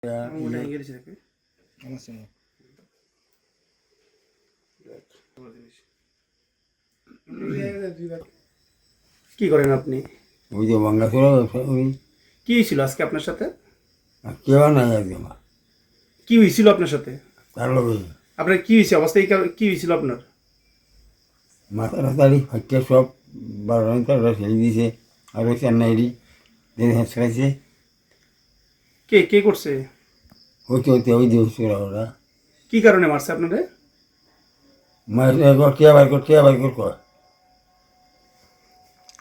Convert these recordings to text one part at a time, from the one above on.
Udah Inggris ya, Pi? Masih. কি করেন আপনি? ওই যে বাংলাদেশের ওই কি হয়েছিল আজকে আপনার সাথে? কেউ নাই একদম কি হয়েছিল আপনার সাথে? তার লোক আপনার কি হয়েছে অবস্থা? কি হয়েছিল আপনার? মাথা রাতারি হচ্ছে সব বারোটা ছেড়ে দিয়েছে আরও চেন্নাইরি হেঁচড়াইছে কে কে করছে? হইতে হইতে ওই দিয়েছে ওরা কি কারণে মারছে আপনারে? মায়ের টিয়া বার কর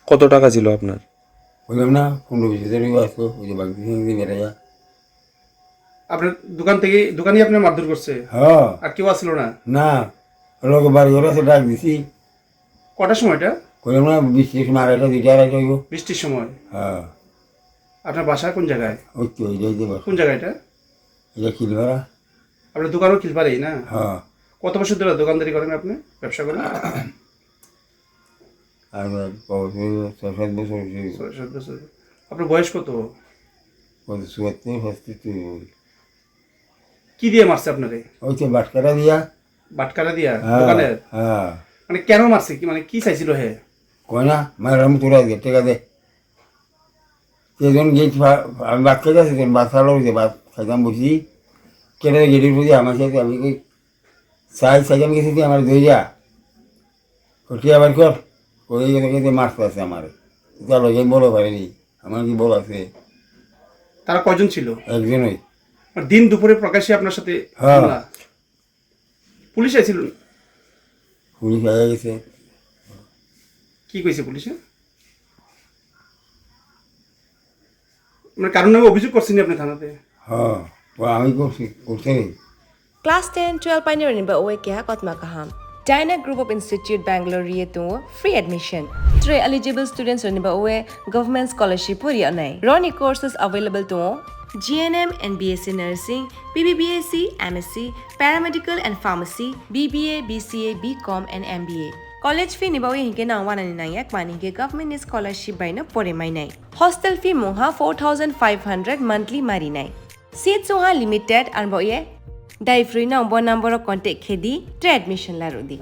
কত টাকা ছিল আপনার? বললাম না 15-20 হাজার আসতো ওই যে বাকি বেড়াইয়া আপনার দোকানই আপনার মারধর করছে? হ্যাঁ আর কেউ আসলো না? না লোক বাড়ি ঘরে আছে ডাক দিছি কটার সময়টা? বললাম না 20 সময় 2:30 2:30 হইব বৃষ্টির সময়? হ্যাঁ আপনার বাসা কোন জায়গায়? ওই তো ওই যাইতে পারো কোন জায়গা এটা? এটা খিলভাড়া আপনার দোকানও খিলপাড়েই না? হ্যাঁ কত বছর ধরে দোকানদারি করেন আপনি, ব্যবসা করেন? আর 6-7 বছর 7 বছর। আপনার বয়স কত? 74 কি দিয়ে মারছে আপনারে? ওই তো বাটকাটা দিয়া বাটকারা দিয়া হ্যাঁ দোকানের? হ্যাঁ মানে কেন মারছে? কি মানে কি চাইছিল হে? কয় না মায়ের তোরা দিয়ে ঠিক আছে সেজন গেট আমি ভাত খাইতে আসি ভাত খাওয়া হয়েছে ভাত খাইতাম বসি কেটে গেটের প্রতি আমার সাথে আমি কই সাইজাম গেছি আমার ধরে যা কটি আবার কর ওই গেছে মারতে আছে আমার চলো যে বড় পারেনি আমার কি বড় আছে তারা কয়জন ছিল? একজনই আর দিন দুপুরে প্রকাশ্যে আপনার সাথে হ্যাঁ। হামলা? পুলিশ আইছিল? পুলিশ হয়ে গেছে কি কইছে পুলিশে? মানে কারণ নামে অভিযোগ করছেন আপনি থানাতে? হ্যাঁ ও আমি করতে Class 10-12 pioneer ni ba uwe kya kotma kaham. Dyna Group of Institute Bangalore riye to free admission. 3 eligible students ni ba uwe government scholarship puri anai. Roni courses available to GNM and BSc Nursing, BBBSc, MSc, Paramedical and Pharmacy, BBA, BCA, BCom and MBA. College fee ni ba uwe hinke na 199 yak mani ke government scholarship by no pore mai nai. Hostel fee moha 4500 monthly mari nai. Seats moha limited and ba uwe Dai free na number contact khedi admission la rodi.